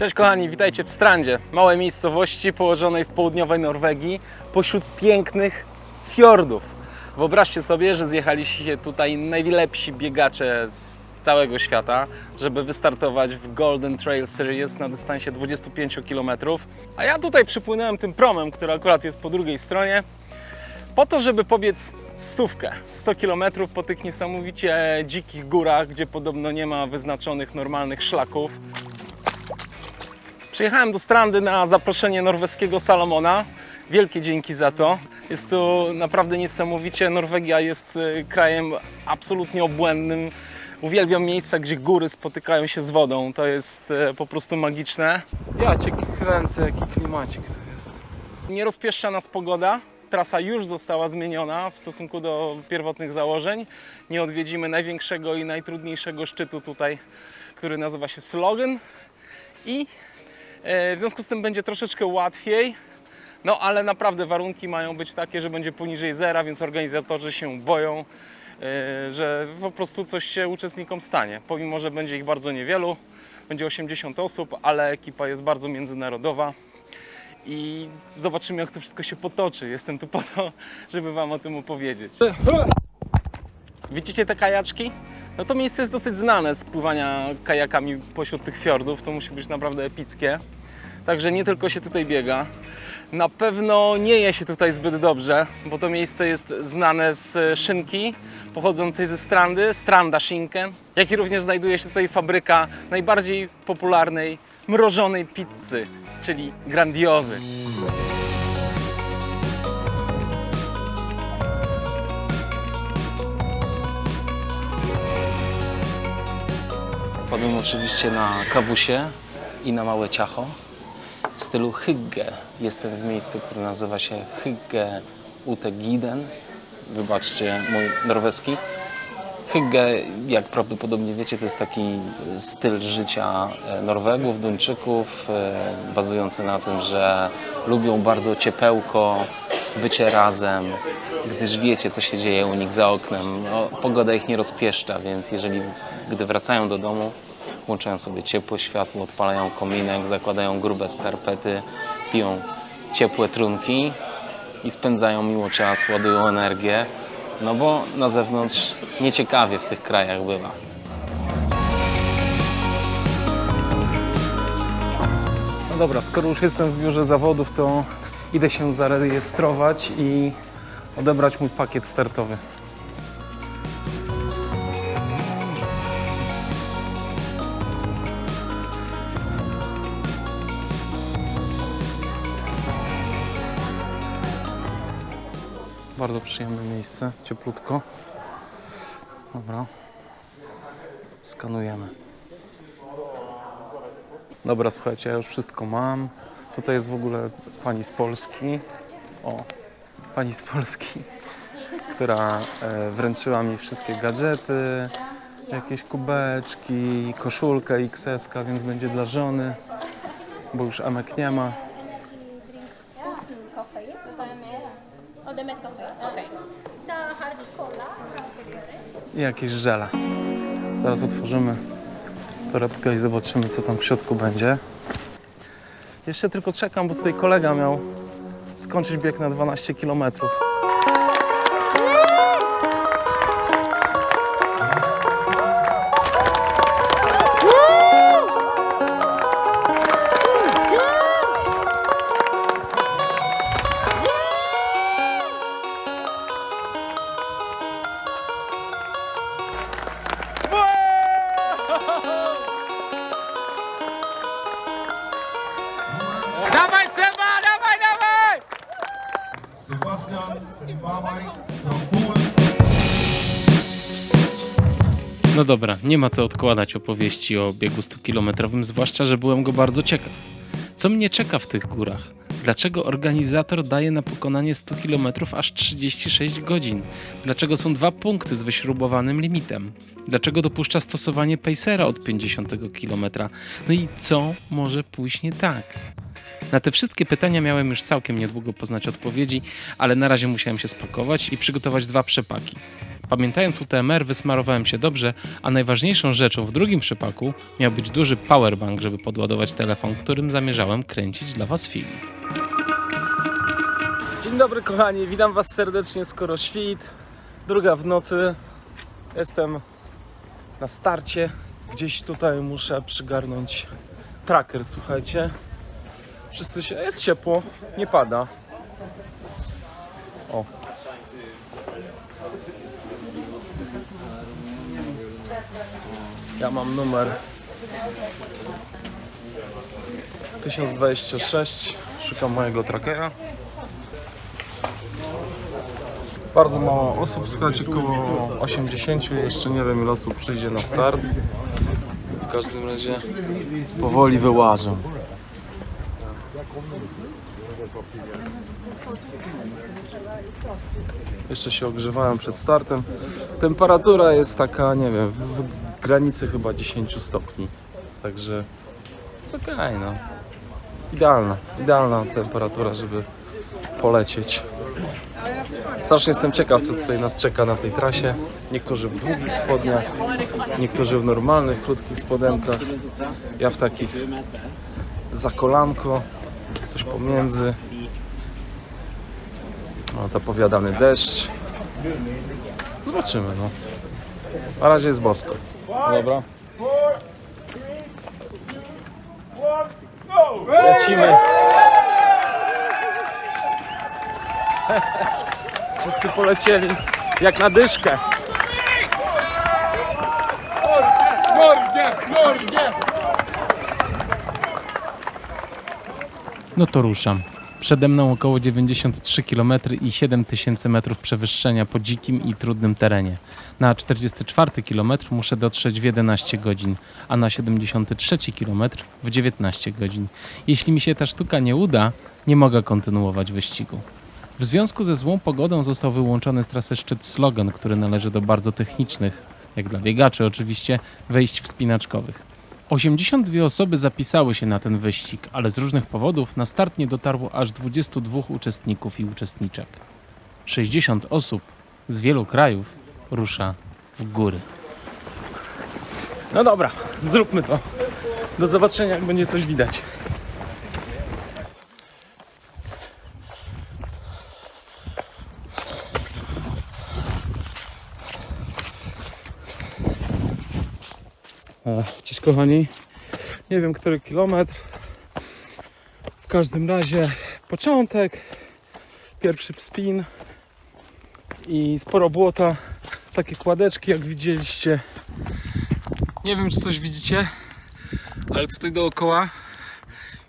Cześć kochani, witajcie w Strandzie, małej miejscowości położonej w południowej Norwegii pośród pięknych fiordów. Wyobraźcie sobie, że zjechaliście tutaj najlepsi biegacze z całego świata, żeby wystartować w Golden Trail Series na dystansie 25 km. A ja tutaj przypłynąłem tym promem, który akurat jest po drugiej stronie, po to, żeby pobiec 100 km po tych niesamowicie dzikich górach, gdzie podobno nie ma wyznaczonych normalnych szlaków. Przyjechałem do Strandy na zaproszenie norweskiego Salomona. Wielkie dzięki za to. Jest to naprawdę niesamowicie. Norwegia jest krajem absolutnie obłędnym. Uwielbiam miejsca, gdzie góry spotykają się z wodą. To jest po prostu magiczne. Ja cię kręcę, jaki klimacik to jest. Nie rozpieszcza nas pogoda. Trasa już została zmieniona w stosunku do pierwotnych założeń. Nie odwiedzimy największego i najtrudniejszego szczytu tutaj, który nazywa się Slogen. I w związku z tym będzie troszeczkę łatwiej, no ale naprawdę warunki mają być takie, że będzie poniżej zera, więc organizatorzy się boją, że po prostu coś się uczestnikom stanie. Pomimo, że będzie ich bardzo niewielu, będzie 80 osób, ale ekipa jest bardzo międzynarodowa i zobaczymy, jak to wszystko się potoczy. Jestem tu po to, żeby Wam o tym opowiedzieć. Widzicie te kajaczki? No to miejsce jest dosyć znane z pływania kajakami pośród tych fiordów, to musi być naprawdę epickie. Także nie tylko się tutaj biega. Na pewno nie je się tutaj zbyt dobrze, bo to miejsce jest znane z szynki pochodzącej ze Strandy, Stranda Schinken, jak i również znajduje się tutaj fabryka najbardziej popularnej mrożonej pizzy, czyli Grandiozy. Padłem oczywiście na kawusie i na małe ciacho w stylu hygge. Jestem w miejscu, które nazywa się Hygge Utegiden. Wybaczcie mój norweski. Hygge, jak prawdopodobnie wiecie, to jest taki styl życia Norwegów, Duńczyków, bazujący na tym, że lubią bardzo ciepełko, bycie razem, gdyż wiecie, co się dzieje u nich za oknem. No, pogoda ich nie rozpieszcza, więc gdy wracają do domu, włączają sobie ciepłe światło, odpalają kominek, zakładają grube skarpety, piją ciepłe trunki i spędzają miło czas, ładują energię, no bo na zewnątrz nieciekawie w tych krajach bywa. No dobra, skoro już jestem w biurze zawodów, to idę się zarejestrować i odebrać mój pakiet startowy. Bardzo przyjemne miejsce, cieplutko. Dobra, skanujemy. Dobra, słuchajcie, ja już wszystko mam. Tutaj jest w ogóle pani z Polski. O, pani z Polski, która wręczyła mi wszystkie gadżety, jakieś kubeczki, koszulkę XS-ka, więc będzie dla żony, bo już Emek nie ma. Och, det är med kaffe? Okej. Da har vi cola. I jakieś żele. Zaraz otworzymy torebkę i zobaczymy, co tam w środku będzie. Jeszcze tylko czekam, bo tutaj kolega miał skończyć bieg na 12 km. Dawaj Seba, dawaj, dawaj! Sebastian Wawaj from Polen. No dobra, nie ma co odkładać opowieści o biegu 100-kilometrowym, zwłaszcza, że byłem go bardzo ciekaw. Co mnie czeka w tych górach? Dlaczego organizator daje na pokonanie 100 km aż 36 godzin? Dlaczego są 2 punkty z wyśrubowanym limitem? Dlaczego dopuszcza stosowanie pacera od 50 km? No i co może pójść nie tak? Na te wszystkie pytania miałem już całkiem niedługo poznać odpowiedzi, ale na razie musiałem się spakować i przygotować 2 przepaki. Pamiętając UTMR, wysmarowałem się dobrze, a najważniejszą rzeczą w drugim przepaku miał być duży powerbank, żeby podładować telefon, którym zamierzałem kręcić dla Was film. Dzień dobry kochani, witam Was serdecznie, skoro świt, 2 w nocy. Jestem na starcie. Gdzieś tutaj muszę przygarnąć tracker, słuchajcie. Wszyscy się... Jest ciepło, nie pada. O. Ja mam numer 1026. Szukam mojego trackera. Bardzo mało osób, słuchajcie, około 80. Jeszcze nie wiem, ile osób przyjdzie na start. W każdym razie powoli wyłażę. Jeszcze się ogrzewałem przed startem. Temperatura jest taka, nie wiem, w granicy chyba 10 stopni. Także jest okej, no. Idealna temperatura, żeby polecieć. Strasznie jestem ciekaw, co tutaj nas czeka na tej trasie. Niektórzy w długich spodniach, niektórzy w normalnych, krótkich spodenkach. Ja w takich za kolanko, coś pomiędzy. O, zapowiadany deszcz. Zobaczymy, no. Na razie jest bosko. Dobra. Lecimy. Wszyscy polecieli jak na dyszkę. No to ruszam. Przede mną około 93 km i 7000 metrów przewyższenia po dzikim i trudnym terenie. Na 44 km muszę dotrzeć w 11 godzin, a na 73 km w 19 godzin. Jeśli mi się ta sztuka nie uda, nie mogę kontynuować wyścigu. W związku ze złą pogodą został wyłączony z trasy szczyt Slogan, który należy do bardzo technicznych, jak dla biegaczy oczywiście, wejść wspinaczkowych. 82 osoby zapisały się na ten wyścig, ale z różnych powodów na start nie dotarło aż 22 uczestników i uczestniczek. 60 osób z wielu krajów rusza w góry. No dobra, zróbmy to. Do zobaczenia, jak będzie coś widać. Cześć kochani, nie wiem, który kilometr. W każdym razie początek, pierwszy wspin i sporo błota, takie kładeczki jak widzieliście. Nie wiem, czy coś widzicie, ale tutaj dookoła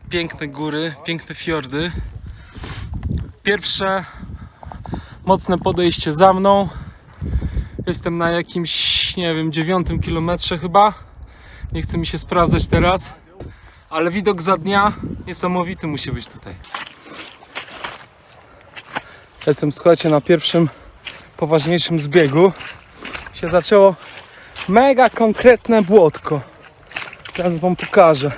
piękne góry, piękne fiordy. Pierwsze mocne podejście za mną. Jestem na jakimś, nie wiem, 9 kilometrze chyba. Nie chce mi się sprawdzać teraz, ale widok za dnia niesamowity musi być tutaj. Jestem, słuchajcie, na pierwszym poważniejszym zbiegu. Się zaczęło mega konkretne błotko. Teraz wam pokażę.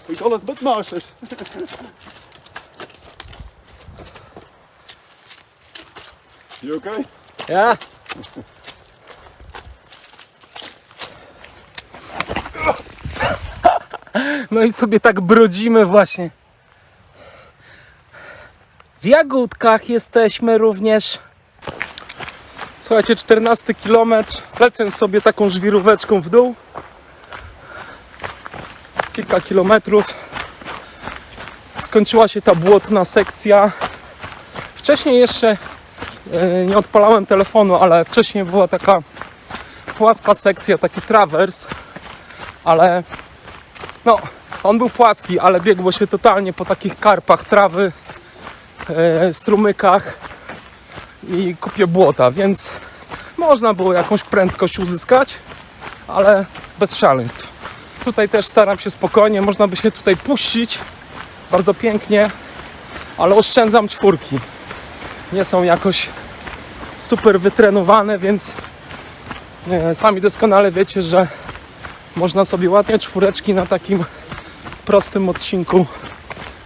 Ik zal het met masters. You okay? Ja. No i sobie tak brodzimy właśnie. W Jagódkach jesteśmy również. Słuchajcie, 14 km. Lecę sobie taką żwiróweczką w dół. Kilka kilometrów. Skończyła się ta błotna sekcja. Wcześniej jeszcze nie odpalałem telefonu, ale wcześniej była taka płaska sekcja, taki trawers, ale no, on był płaski, ale biegło się totalnie po takich karpach trawy, strumykach i kupie błota, więc można było jakąś prędkość uzyskać, ale bez szaleństw. Tutaj też staram się spokojnie, można by się tutaj puścić bardzo pięknie, ale oszczędzam czwórki. nie są jakoś super wytrenowane, więc sami doskonale wiecie, że można sobie ładnie czwóreczki na takim prostym odcinku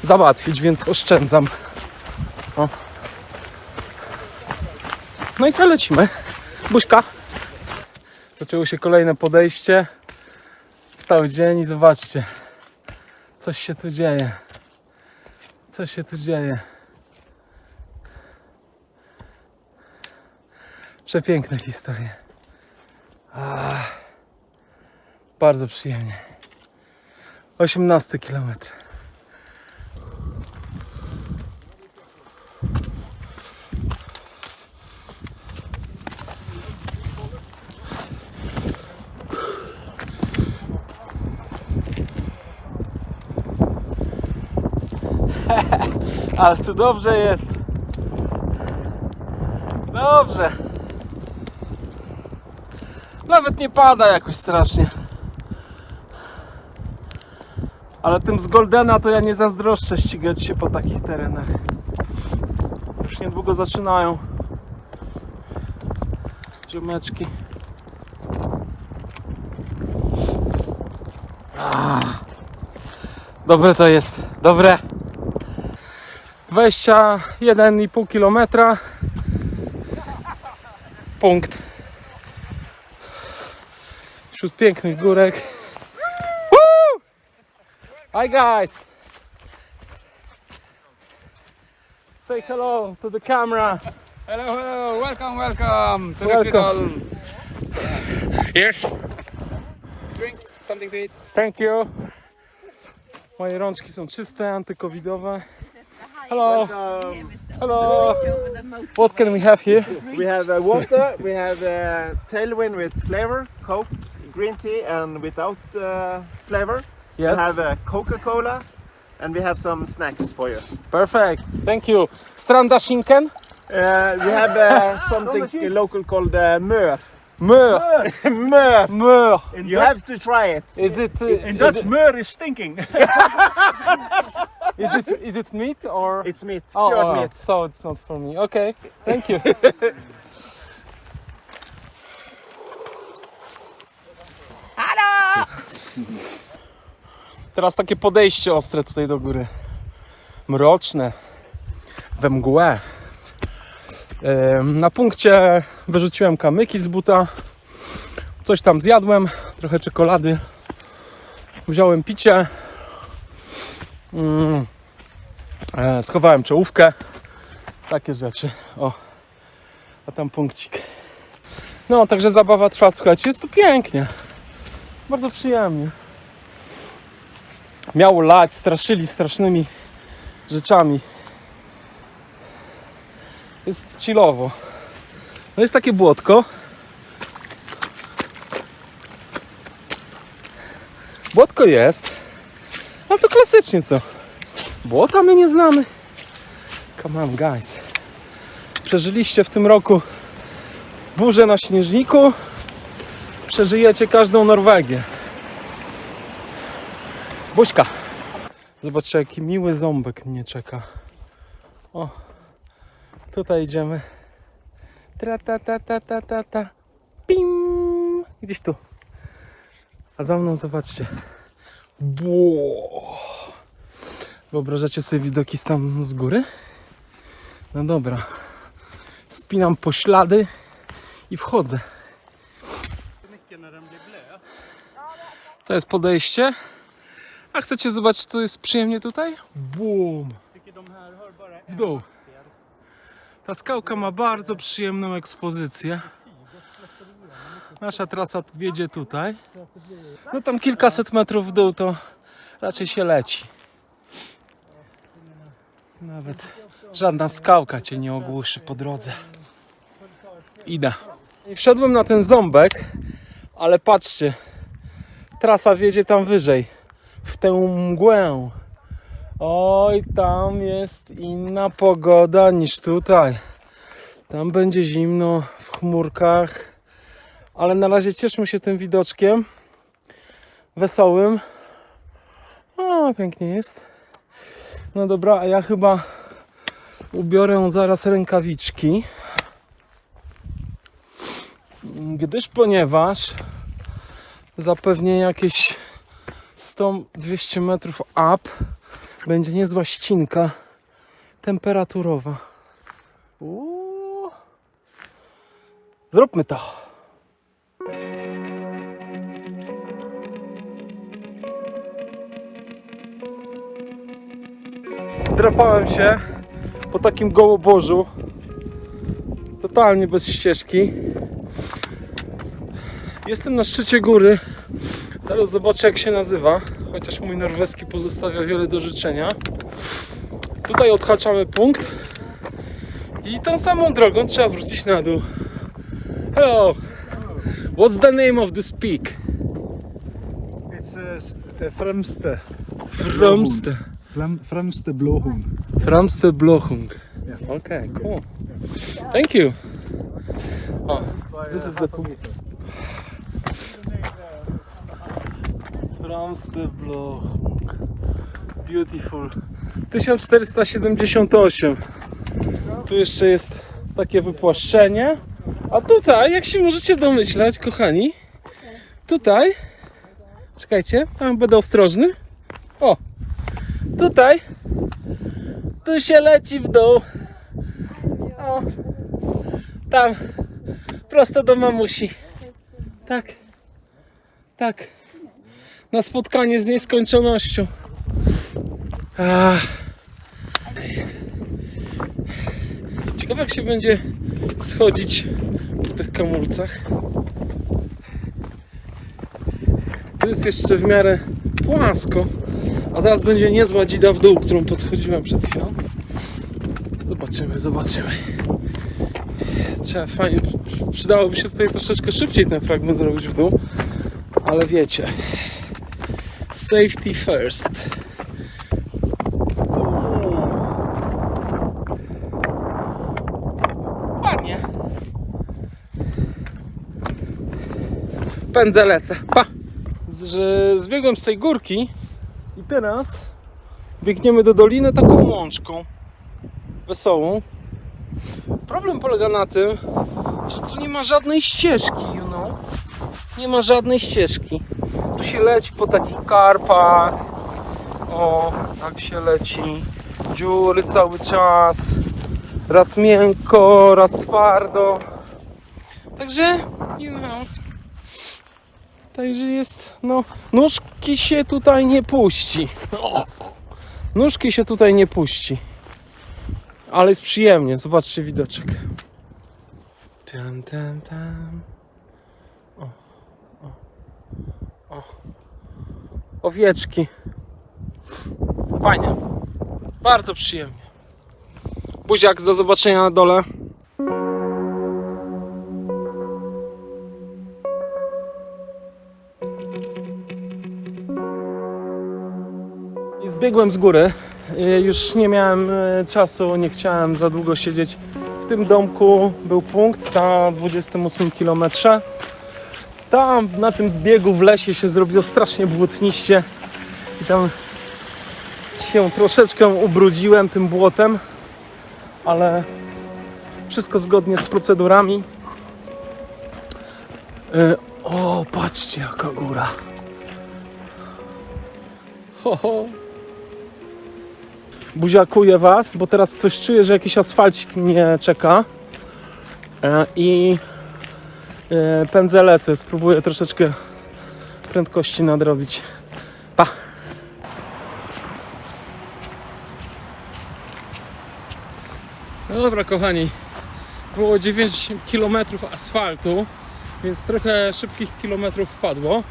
załatwić, więc oszczędzam. O. No i sobie lecimy. Buźka. Zaczęło się kolejne podejście. Stał dzień i zobaczcie. Coś się tu dzieje. Coś się tu dzieje. Przepiękne historie. Bardzo przyjemnie. 18 kilometr. Ale tu dobrze jest. Dobrze. Nawet nie pada jakoś strasznie. Ale tym z Goldena to ja nie zazdroszczę ścigać się po takich terenach. Już niedługo zaczynają ziomeczki. Dobre to jest, dobre. 21,5 km. Punkt. Wśród pięknych górek. Woo! Hi guys! Say hello to the camera. Hello, hello, welcome, welcome to Welcome. the Kidal. Yes. Drink something to eat. Thank you. Moje rączki są czyste, antykowidowe. Hello. Hello. What can we have here? We have water, we have tailwind with flavor, Coke, green tea and without flavor. Yes. We have Coca-Cola and we have some snacks for you. Perfect. Thank you. Stranda Schinken? We have something local called Mör. Mör. Mör! Mör. You have to try it. Is it Mur is stinking. is it meat or? It's meat, Oh, cured meat. so it's not for me. Okay. Thank you. Teraz takie podejście ostre tutaj do góry. Mroczne. We mgłę. Na punkcie wyrzuciłem kamyki z buta. Coś tam zjadłem. Trochę czekolady. Wziąłem picie. Schowałem czołówkę. Takie rzeczy. O. A tam punkcik. No, także zabawa trwa. Słuchajcie, jest tu pięknie. Bardzo przyjemnie. Miało lać, straszyli strasznymi rzeczami. Jest chillowo. No jest takie błotko. Błotko jest. No to klasycznie co? Błota my nie znamy. Come on guys. Przeżyliście w tym roku burzę na śnieżniku. Przeżyjecie każdą Norwegię. Buźka. Zobaczcie, jaki miły ząbek mnie czeka. O, tutaj idziemy. Tra ta ta ta ta ta ta. Pim. Gdzieś tu. A za mną zobaczcie. Bło. Wyobrażacie sobie widoki tam z góry? No dobra. Spinam poślady i wchodzę. To jest podejście. A chcecie zobaczyć, co jest przyjemnie tutaj? Bum! W dół. Ta skałka ma bardzo przyjemną ekspozycję. Nasza trasa wiedzie tutaj. No tam kilkaset metrów w dół to raczej się leci. Nawet żadna skałka cię nie ogłuszy po drodze. Idę. I wszedłem na ten ząbek, ale patrzcie, trasa wiedzie tam wyżej, w tę mgłę. Oj, tam jest inna pogoda niż tutaj. Tam będzie zimno w chmurkach, ale na razie cieszmy się tym widoczkiem wesołym. O, pięknie jest. No dobra, a ja chyba Ubiorę zaraz rękawiczki, ponieważ zapewnie jakieś 100-200 metrów up będzie niezła ścinka temperaturowa. Zróbmy to. Drapałem się po takim gołobożu, totalnie bez ścieżki. Jestem na szczycie góry. Zaraz zobaczę, jak się nazywa, chociaż mój norweski pozostawia wiele do życzenia. Tutaj odhaczamy punkt i tą samą drogą trzeba wrócić na dół. Hello! What's the name of this peak? It's Fremste. Fremste. Fremste Blåhund. Fremste Blåhund. Okay, cool. Thank you. Oh, this is the point. Fremste Blåhund. Beautiful. 1478. Tu jeszcze jest takie wypłaszczenie. A tutaj, jak się możecie domyślać, kochani, tutaj, czekajcie, będę ostrożny. O, tutaj, tu się leci w dół. O, tam, prosto do mamusi. Tak, tak, na spotkanie z nieskończonością. Ciekawe, jak się będzie schodzić w tych kamulcach. Tu jest jeszcze w miarę płasko, a zaraz będzie niezła dzida w dół, którą podchodziłem przed chwilą. Zobaczymy, zobaczymy. Trzeba fajnie, przydałoby się tutaj troszeczkę szybciej ten fragment zrobić w dół, ale wiecie, safety first. Ładnie. Pędzę, lecę. Pa! Zbiegłem z tej górki i teraz biegniemy do doliny taką łączką wesołą. Problem polega na tym, że tu nie ma żadnej ścieżki, Nie ma żadnej ścieżki. Tu się leci po takich karpach. O, tak się leci. Dziury cały czas. Raz miękko, raz twardo. Także, Także jest, nóżki się tutaj nie puści. Nóżki się tutaj nie puści. Ale jest przyjemnie, zobaczcie widoczek. Tam, tam, tam. O. Owieczki. Fajnie. Bardzo przyjemnie. Buziak, do zobaczenia na dole. I zbiegłem z góry. Już nie miałem czasu, nie chciałem za długo siedzieć w tym domku. Był punkt na 28 km. Tam na tym zbiegu w lesie się zrobiło strasznie błotniście i tam się troszeczkę ubrudziłem tym błotem, ale wszystko zgodnie z procedurami. O, patrzcie, jaka góra. Ho, ho. Buziakuję was, bo teraz coś czuję, że jakiś asfalcik mnie czeka i pędzę, lecę. Spróbuję troszeczkę prędkości nadrobić. Pa! No dobra, kochani, było 9 km asfaltu, więc trochę szybkich kilometrów wpadło.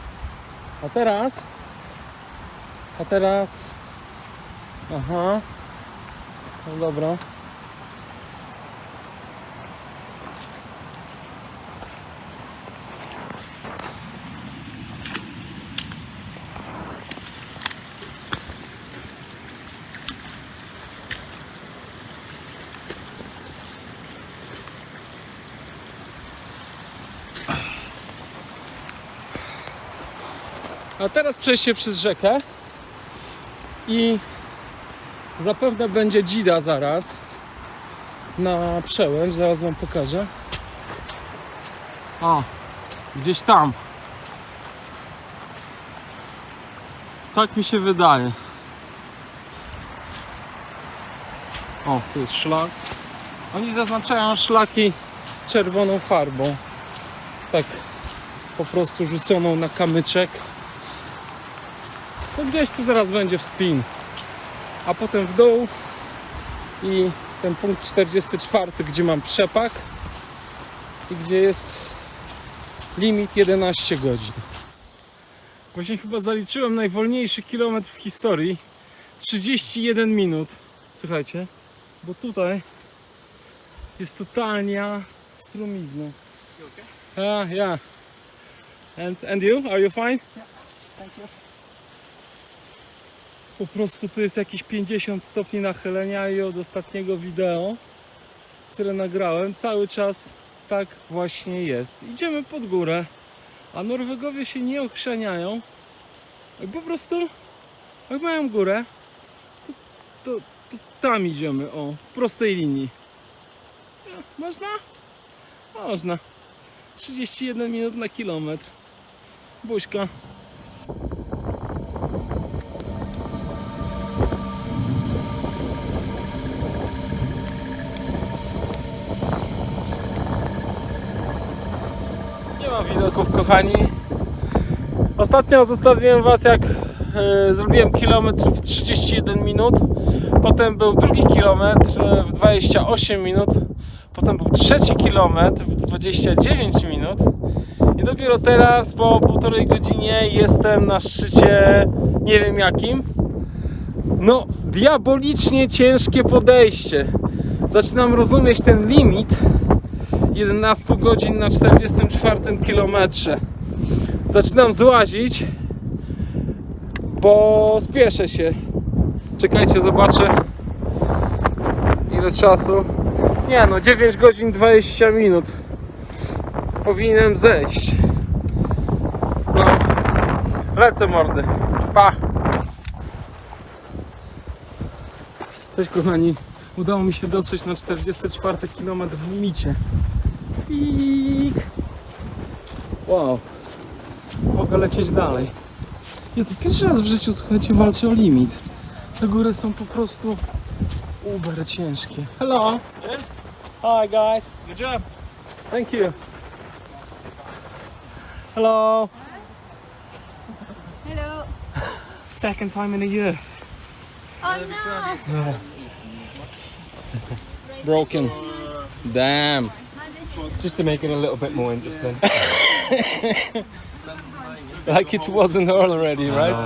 A teraz aha, no dobra. A teraz przejście przez rzekę i zapewne będzie dzida zaraz. na przełęcz, zaraz wam pokażę. O, gdzieś tam. Tak mi się wydaje. O, tu jest szlak. Oni zaznaczają szlaki czerwoną farbą. Tak po prostu rzuconą na kamyczek. To gdzieś tu zaraz będzie wspin. A potem w dół i ten punkt 44, gdzie mam przepak i gdzie jest limit 11 godzin. Właśnie chyba zaliczyłem najwolniejszy kilometr w historii. 31 minut. Słuchajcie, bo tutaj jest totalnia strumizna. Yeah. And you? Are you fine? Thank you. Po prostu tu jest jakieś 50 stopni nachylenia i od ostatniego wideo, które nagrałem, cały czas tak właśnie jest. Idziemy pod górę, a Norwegowie się nie ochrzaniają. Po prostu, jak mają górę, to tam idziemy, o, w prostej linii. Można? Można. 31 minut na kilometr. Buźka. Nie ma widoków, kochani. Ostatnio zostawiłem was, jak zrobiłem kilometr w 31 minut. Potem był drugi kilometr w 28 minut. Potem był trzeci kilometr w 29 minut. I dopiero teraz, po półtorej godzinie, jestem na szczycie, nie wiem jakim. No, diabolicznie ciężkie podejście. Zaczynam rozumieć ten limit 11 godzin na 44 kilometrze. Zaczynam złazić, bo spieszę się. Czekajcie, zobaczę ile czasu. Nie no, 9 godzin 20 minut. Powinienem zejść. No, lecę, mordy. Pa! Cześć, kochani. Udało mi się dotrzeć na 44 km w limicie. Pik! Wow. Mogę lecieć dalej. Jest pierwszy raz w życiu, słuchajcie, walczę o limit. Te góry są po prostu uber ciężkie. Hello! Hi guys! Good job. Thank you! Hello! Hello. Second time in a year. Oh no. Broken. Damn. Just to make it a little bit more interesting. Like it wasn't already, right?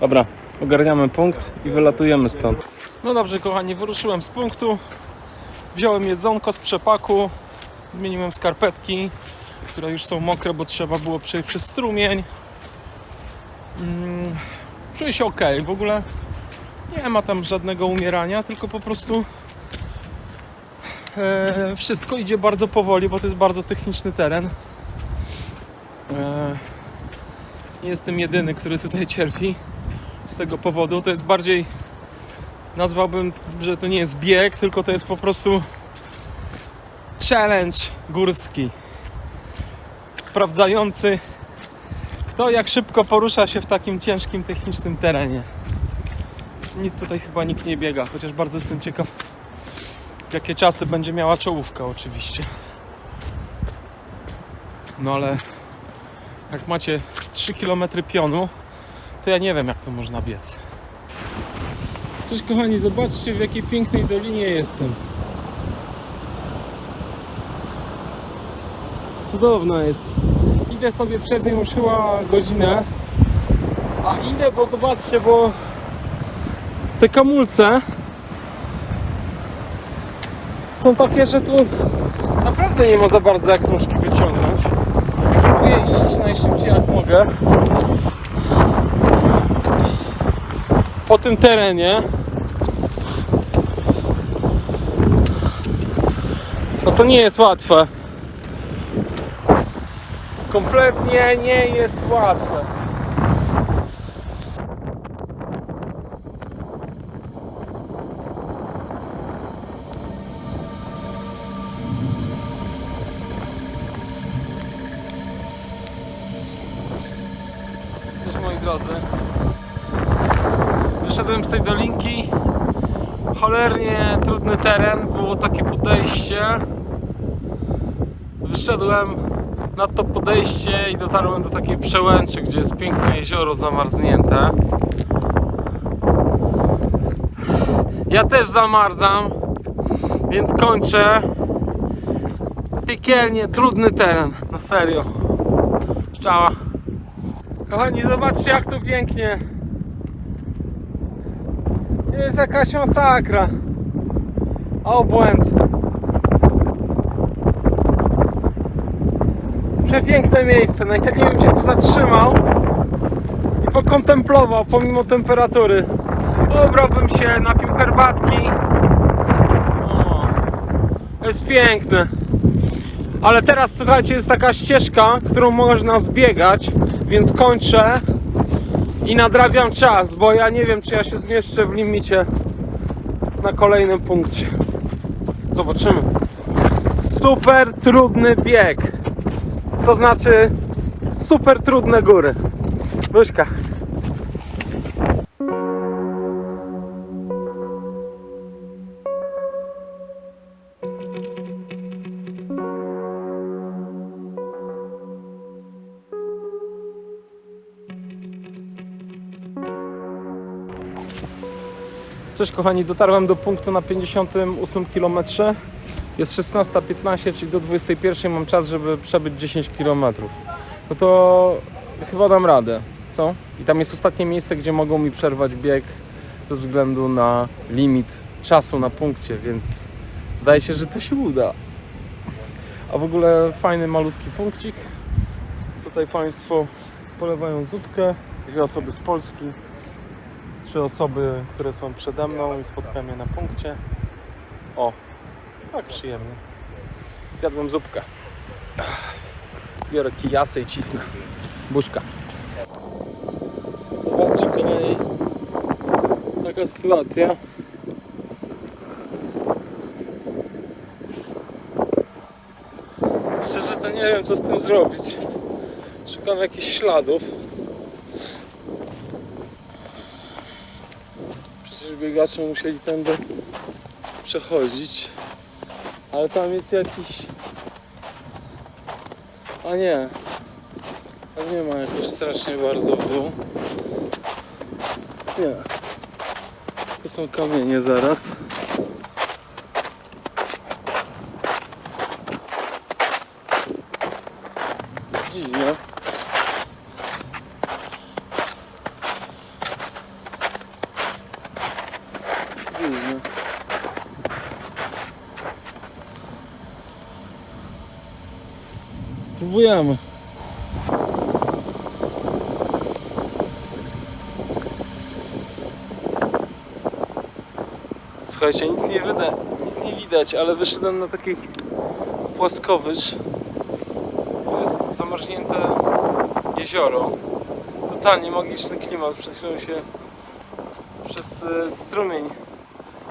Dobra, ogarniamy punkt i wylatujemy stąd. No dobrze, kochani, wyruszyłem z punktu. Wziąłem jedzonko z przepaku. Zmieniłem skarpetki, które już są mokre, bo trzeba było przejść przez strumień. Czuję się ok, w ogóle nie ma tam żadnego umierania, tylko po prostu wszystko idzie bardzo powoli, bo to jest bardzo techniczny teren. Nie jestem jedyny, który tutaj cierpi z tego powodu. To jest bardziej, nazwałbym, że to nie jest bieg, tylko to jest po prostu challenge górski sprawdzający, kto jak szybko porusza się w takim ciężkim technicznym terenie. Tutaj chyba nikt nie biega, chociaż bardzo jestem ciekaw, jakie czasy będzie miała czołówka oczywiście. No ale jak macie 3 km pionu, to ja nie wiem, jak to można biec. Cześć, kochani, zobaczcie, w jakiej pięknej dolinie jestem. Cudowna jest. Idę sobie przez nią już chyba godzinę. A idę, bo zobaczcie, bo te kamulce są takie, że tu naprawdę nie ma za bardzo jak nóżki wyciągnąć. Próbuję iść najszybciej jak mogę po tym terenie. No to nie jest łatwe. Kompletnie nie jest łatwe. drodzy. Wyszedłem z tej dolinki. Cholernie trudny teren, było takie podejście. Wyszedłem na to podejście i dotarłem do takiej przełęczy, gdzie jest piękne jezioro zamarznięte. Ja też zamarzam, więc kończę. Piekielnie trudny teren, na serio. Szczała. Kochani, zobaczcie jak tu pięknie. Jest jakaś masakra. Obłęd. Przepiękne miejsce. Najchętniej bym się tu zatrzymał i pokontemplował pomimo temperatury. Ubrałbym się, napił herbatki. O, jest piękne. Ale teraz słuchajcie, jest taka ścieżka, którą można zbiegać, więc kończę i nadrabiam czas, bo ja nie wiem, czy ja się zmieszczę w limicie na kolejnym punkcie. Zobaczymy. Super trudny bieg. To znaczy super trudne góry. Buźka. Cześć kochani, dotarłem do punktu na 58 km. Jest 16:15, czyli do 21 mam czas, żeby przebyć 10 km. No to chyba dam radę, co? I tam jest ostatnie miejsce, gdzie mogą mi przerwać bieg ze względu na limit czasu na punkcie, więc zdaje się, że to się uda. A w ogóle fajny, malutki punkcik. Tutaj Państwo polewają zupkę. 2 osoby z Polski. 3 osoby, które są przede mną i spotkałem je na punkcie. O, tak przyjemnie. Zjadłem zupkę. Biorę kijasę i cisnę. Buźka. Zobaczcie kochani, taka sytuacja. Szczerze to nie wiem, co z tym zrobić. Szukam jakichś śladów. Biegacze musieli tędy przechodzić, ale tam jest jakiś... A nie, tam nie ma jakoś strasznie bardzo w dół. Nie, to są kamienie zaraz. Dziwne. Próbujemy. Słuchajcie, nic nie widać, ale wyszedłem na taki płaskowyż. Tu jest zamarznięte jezioro. Totalnie magiczny klimat. Przed chwilą się przez strumień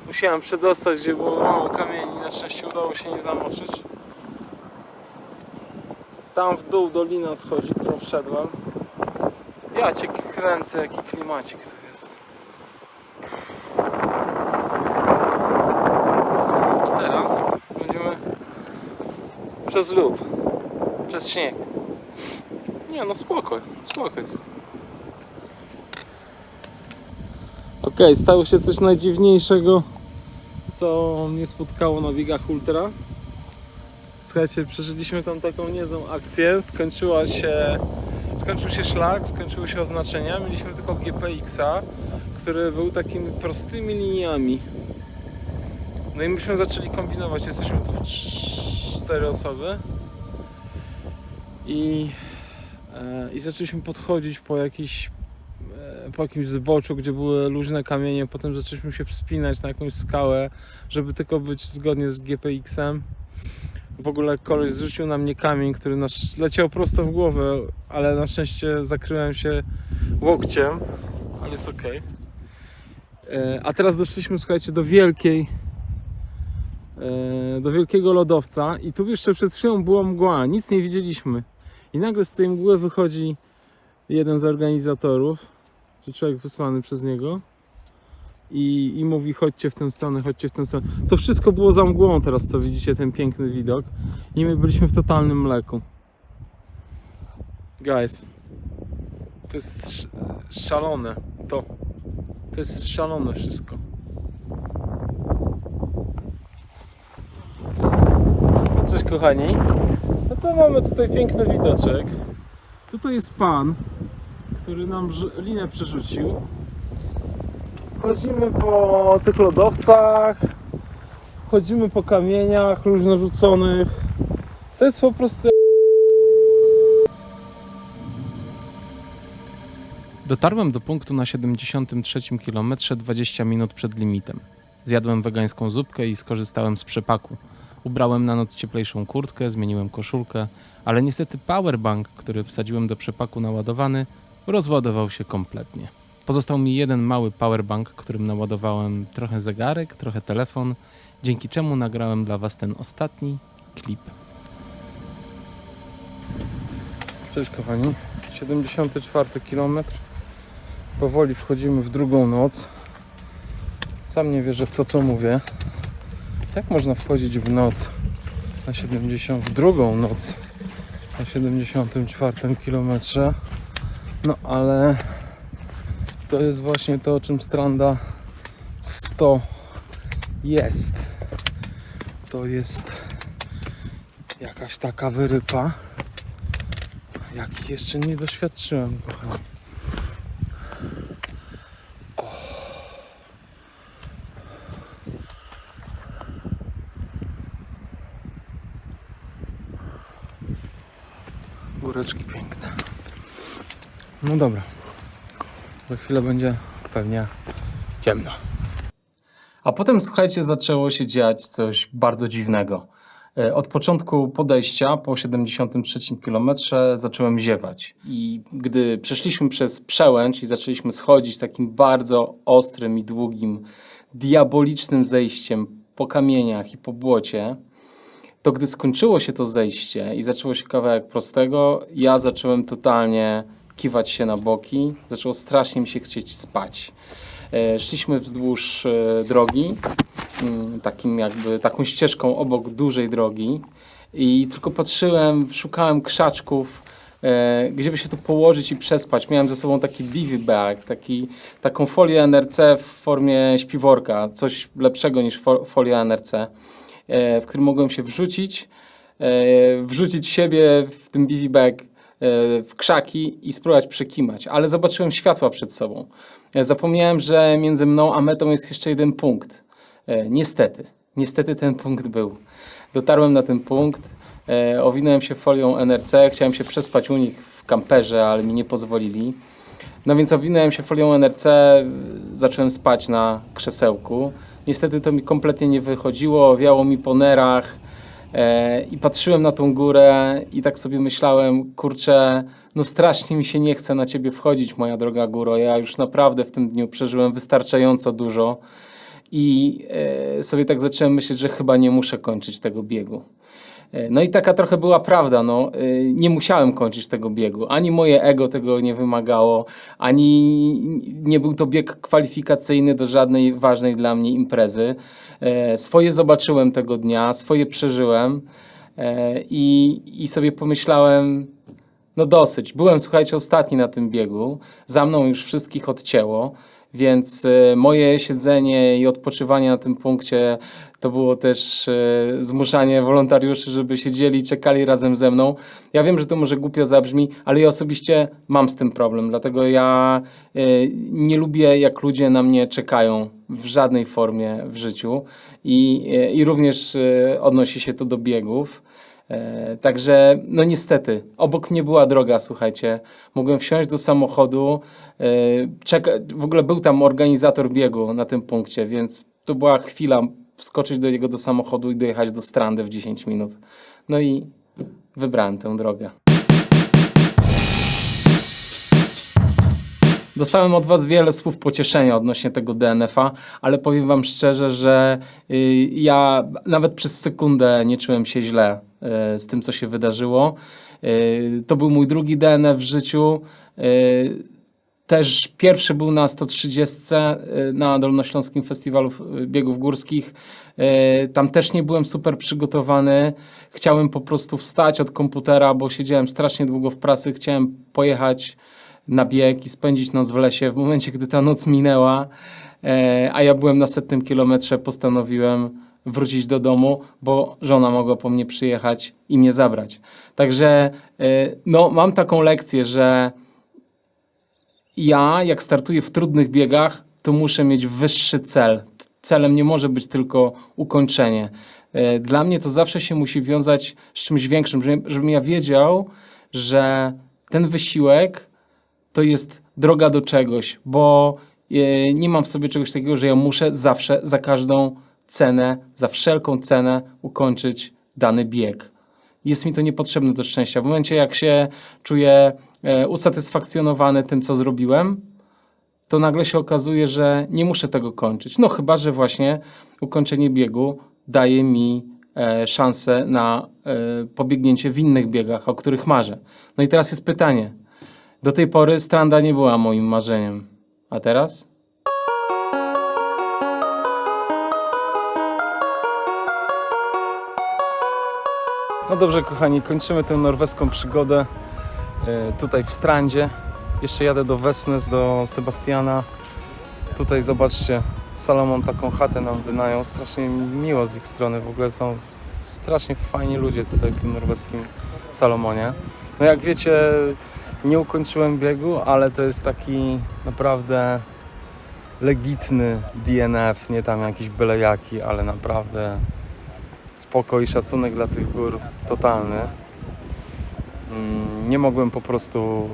musiałem przedostać, gdzie było mało kamieni. Na szczęście udało się nie zamoczyć. Tam w dół dolina schodzi, którą wszedłem. Ja cię kręcę, jaki klimacik to jest. A teraz będziemy przez lód, przez śnieg. Nie no, spoko jest. Okej, stało się coś najdziwniejszego, co mnie spotkało na biegach ultra. Słuchajcie, przeżyliśmy tam taką niezłą akcję, skończył się szlak, skończyły się oznaczenia, mieliśmy tylko GPX-a, który był takimi prostymi liniami. No i myśmy zaczęli kombinować, jesteśmy tu w 4 osoby i zaczęliśmy podchodzić po jakimś zboczu, gdzie były luźne kamienie, potem zaczęliśmy się wspinać na jakąś skałę, żeby tylko być zgodnie z GPX-em. W ogóle koleś zrzucił na mnie kamień, który leciał prosto w głowę, ale na szczęście zakryłem się łokciem, ale jest ok. A teraz doszliśmy, słuchajcie, do wielkiego lodowca i tu jeszcze przed chwilą była mgła, nic nie widzieliśmy. I nagle z tej mgły wychodzi jeden z organizatorów czy człowiek wysłany przez niego i mówi chodźcie w tę stronę, chodźcie w tę stronę. To wszystko było za mgłą teraz, co widzicie, ten piękny widok i my byliśmy w totalnym mleku. Guys, to jest szalone, to jest szalone wszystko. No cześć kochani, no to mamy tutaj piękny widoczek. Tutaj jest pan, który nam linę przerzucił. Chodzimy po tych lodowcach, chodzimy po kamieniach różno rzuconych. To jest po prostu... Dotarłem do punktu na 73 km 20 minut przed limitem. Zjadłem wegańską zupkę i skorzystałem z przepaku. Ubrałem na noc cieplejszą kurtkę, zmieniłem koszulkę, ale niestety powerbank, który wsadziłem do przepaku naładowany, rozładował się kompletnie. Pozostał mi jeden mały powerbank, którym naładowałem trochę zegarek, trochę telefon, dzięki czemu nagrałem dla Was ten ostatni klip. Cześć kochani, 74 km. Powoli wchodzimy w drugą noc. Sam nie wierzę w to, co mówię. Jak można wchodzić w noc na 72 noc na 74 km? No ale to jest właśnie to, o czym Stranda 100 jest. To jest jakaś taka wyrypa, jakich jeszcze nie doświadczyłem, kochani. Góreczki piękne. No dobra. Za chwilę będzie pewnie ciemno. A potem, słuchajcie, zaczęło się dziać coś bardzo dziwnego. Od początku podejścia, po 73 km, zacząłem ziewać. I gdy przeszliśmy przez przełęcz i zaczęliśmy schodzić takim bardzo ostrym i długim, diabolicznym zejściem po kamieniach i po błocie, to gdy skończyło się to zejście i zaczęło się kawałek prostego, ja zacząłem totalnie kiwać się na boki. Zaczęło strasznie mi się chcieć spać. Szliśmy wzdłuż drogi, taką ścieżką obok dużej drogi i tylko patrzyłem, szukałem krzaczków, gdzie by się tu położyć i przespać. Miałem ze sobą taki bivy bag, taką folię NRC w formie śpiworka, coś lepszego niż folia NRC, w którym mogłem się wrzucić siebie w tym bivy bag w krzaki i spróbować przekimać, ale zobaczyłem światła przed sobą. Zapomniałem, że między mną a metą jest jeszcze jeden punkt. Niestety ten punkt był. Dotarłem na ten punkt, owinąłem się folią NRC, chciałem się przespać u nich w kamperze, ale mi nie pozwolili. No więc owinąłem się folią NRC, zacząłem spać na krzesełku. Niestety to mi kompletnie nie wychodziło, wiało mi po nerach i patrzyłem na tą górę i tak sobie myślałem, kurczę, no strasznie mi się nie chce na ciebie wchodzić, moja droga góro. Ja już naprawdę w tym dniu przeżyłem wystarczająco dużo i sobie tak zacząłem myśleć, że chyba nie muszę kończyć tego biegu. No i taka trochę była prawda, no. Nie musiałem kończyć tego biegu. Ani moje ego tego nie wymagało, ani nie był to bieg kwalifikacyjny do żadnej ważnej dla mnie imprezy. Swoje zobaczyłem tego dnia, swoje przeżyłem i sobie pomyślałem, no dosyć. Byłem, słuchajcie, ostatni na tym biegu. Za mną już wszystkich odcięło. Więc moje siedzenie i odpoczywanie na tym punkcie to było też zmuszanie wolontariuszy, żeby siedzieli i czekali razem ze mną. Ja wiem, że to może głupio zabrzmi, ale ja osobiście mam z tym problem, dlatego ja nie lubię, jak ludzie na mnie czekają w żadnej formie w życiu i również odnosi się to do biegów. Także no niestety, obok mnie była droga, słuchajcie, mogłem wsiąść do samochodu, w ogóle był tam organizator biegu na tym punkcie, więc to była chwila wskoczyć do niego do samochodu i dojechać do Strandy w 10 minut. No i wybrałem tę drogę. Dostałem od Was wiele słów pocieszenia odnośnie tego DNF-a, ale powiem Wam szczerze, że ja nawet przez sekundę nie czułem się źle z tym, co się wydarzyło. To był mój drugi DNF w życiu. też pierwszy był na 130 na Dolnośląskim Festiwalu Biegów Górskich. Tam też nie byłem super przygotowany. Chciałem po prostu wstać od komputera, bo siedziałem strasznie długo w pracy. Chciałem pojechać na bieg i spędzić noc w lesie. W momencie, gdy ta noc minęła, a ja byłem na 100 kilometrze, postanowiłem wrócić do domu, bo żona mogła po mnie przyjechać i mnie zabrać. Także no, mam taką lekcję, że ja, jak startuję w trudnych biegach, to muszę mieć wyższy cel. Celem nie może być tylko ukończenie. Dla mnie to zawsze się musi wiązać z czymś większym, żebym ja wiedział, że ten wysiłek to jest droga do czegoś, bo nie mam w sobie czegoś takiego, że ja muszę zawsze, za każdą cenę, za wszelką cenę ukończyć dany bieg. Jest mi to niepotrzebne do szczęścia. W momencie, jak się czuję usatysfakcjonowany tym, co zrobiłem, to nagle się okazuje, że nie muszę tego kończyć. No chyba, że właśnie ukończenie biegu daje mi szansę na pobiegnięcie w innych biegach, o których marzę. No i teraz jest pytanie. Do tej pory Stranda nie była moim marzeniem. A teraz? No dobrze, kochani, kończymy tę norweską przygodę tutaj w Strandzie. Jeszcze jadę do Wesnes, do Sebastiana. Tutaj zobaczcie, Salomon taką chatę nam wynajął. Strasznie miło z ich strony. W ogóle są strasznie fajni ludzie tutaj w tym norweskim Salomonie. No jak wiecie, nie ukończyłem biegu, ale to jest taki naprawdę legitny DNF, nie tam jakiś byle jaki, ale naprawdę spoko i szacunek dla tych gór totalny. Nie mogłem po prostu...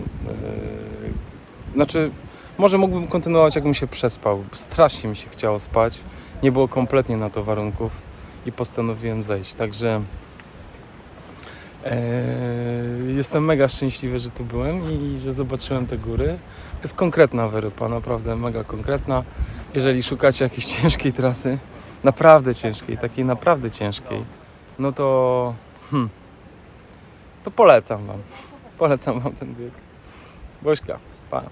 Znaczy, może mógłbym kontynuować, jakbym się przespał. Strasznie mi się chciało spać. Nie było kompletnie na to warunków i postanowiłem zejść. Także jestem mega szczęśliwy, że tu byłem i że zobaczyłem te góry. Jest konkretna wyrypa, naprawdę mega konkretna. Jeżeli szukacie jakiejś ciężkiej trasy, naprawdę ciężkiej, takiej naprawdę ciężkiej, no to polecam wam ten bieg. Bośka, pa.